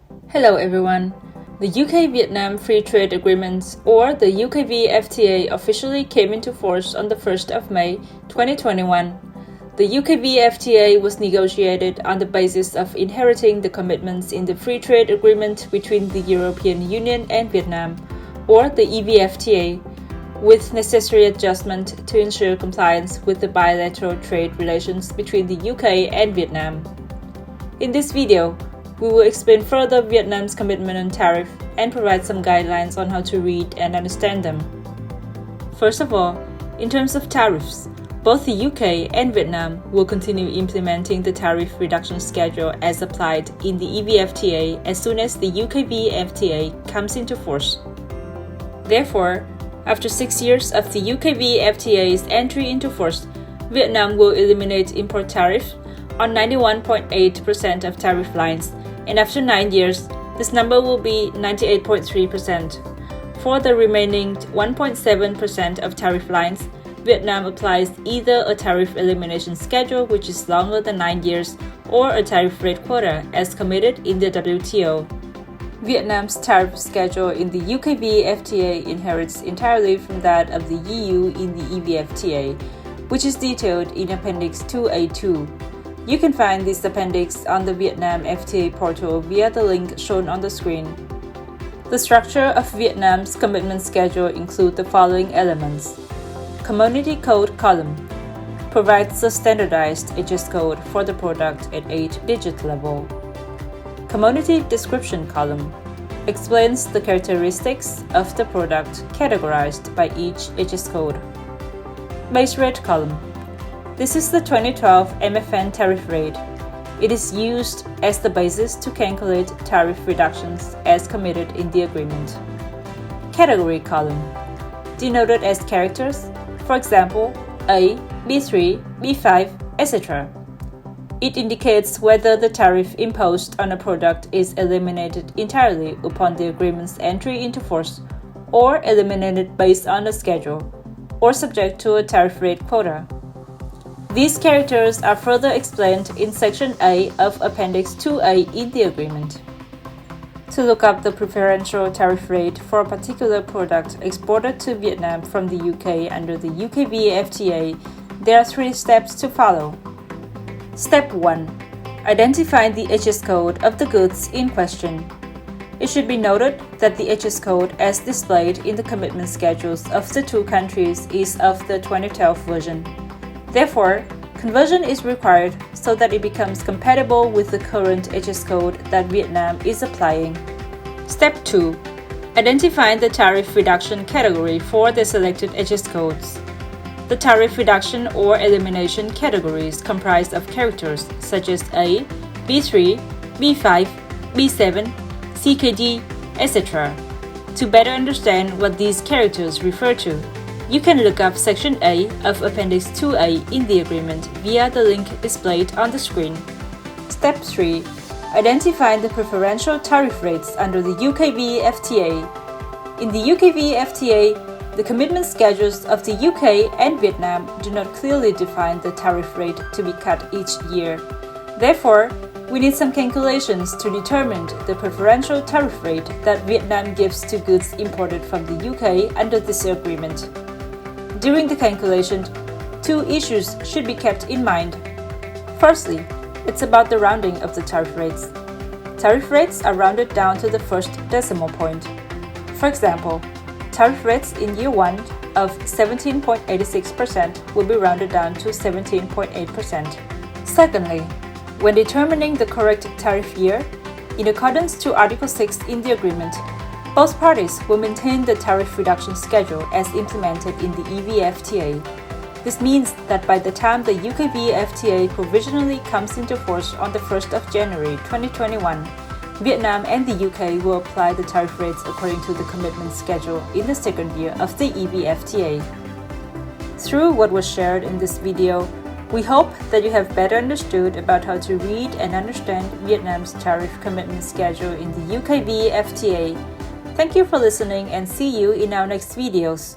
Hello everyone. The UK-Vietnam Free Trade Agreement, or the UKVFTA, officially came into force on the 1st of May 2021. The UKVFTA was negotiated on the basis of inheriting the commitments in the Free Trade Agreement between the European Union and Vietnam, or the EVFTA, with necessary adjustment to ensure compliance with the bilateral trade relations between the UK and Vietnam. In this video, we will explain further Vietnam's commitment on tariff and provide some guidelines on how to read and understand them. First of all, in terms of tariffs, both the UK and Vietnam will continue implementing the tariff reduction schedule as applied in the EVFTA as soon as the UKVFTA comes into force. Therefore, after 6 years of the UKVFTA's entry into force, Vietnam will eliminate import tariffs on 91.8% of tariff lines, and after 9 years, this number will be 98.3%. For the remaining 1.7% of tariff lines, Vietnam applies either a tariff elimination schedule, which is longer than 9 years, or a tariff rate quota, as committed in the WTO. Vietnam's tariff schedule in the UKVFTA inherits entirely from that of the EU in the EVFTA, which is detailed in Appendix 2A2. You can find this appendix on the Vietnam FTA portal via the link shown on the screen. The structure of Vietnam's commitment schedule includes the following elements. Commodity Code column provides the standardized HS code for the product at 8-digit level. Commodity Description column explains the characteristics of the product categorized by each HS code. Base Rate column. This is the 2012 MFN tariff rate. It is used as the basis to calculate tariff reductions as committed in the agreement. Category column, denoted as characters, for example, A, B3, B5, etc. It indicates whether the tariff imposed on a product is eliminated entirely upon the agreement's entry into force, or eliminated based on a schedule, or subject to a tariff rate quota. These characters are further explained in Section A of Appendix 2A in the agreement. To look up the preferential tariff rate for a particular product exported to Vietnam from the UK under the UKVFTA, there are 3 steps to follow. Step 1. Identify the HS code of the goods in question. It should be noted that the HS code as displayed in the commitment schedules of the 2 countries is of the 2012 version. Therefore, conversion is required so that it becomes compatible with the current HS code that Vietnam is applying. Step 2. Identify the tariff reduction category for the selected HS codes. The tariff reduction or elimination categories comprise of characters such as A, B3, B5, B7, CKD, etc. To better understand what these characters refer to, you can look up Section A of Appendix 2A in the agreement via the link displayed on the screen. Step 3. Identify the preferential tariff rates under the UKVFTA. In the UKVFTA, the commitment schedules of the UK and Vietnam do not clearly define the tariff rate to be cut each year. Therefore, we need some calculations to determine the preferential tariff rate that Vietnam gives to goods imported from the UK under this agreement. During the calculation, 2 issues should be kept in mind. Firstly, it's about the rounding of the tariff rates. Tariff rates are rounded down to the first decimal point. For example, tariff rates in year 1 of 17.86% will be rounded down to 17.8%. Secondly, when determining the correct tariff year, in accordance to Article 6 in the agreement, both parties will maintain the tariff reduction schedule as implemented in the EVFTA. This means that by the time the UKVFTA provisionally comes into force on the 1st of January 2021, Vietnam and the UK will apply the tariff rates according to the commitment schedule in the 2nd year of the EVFTA. Through what was shared in this video, we hope that you have better understood about how to read and understand Vietnam's tariff commitment schedule in the UKVFTA. Thank you for listening and see you in our next videos.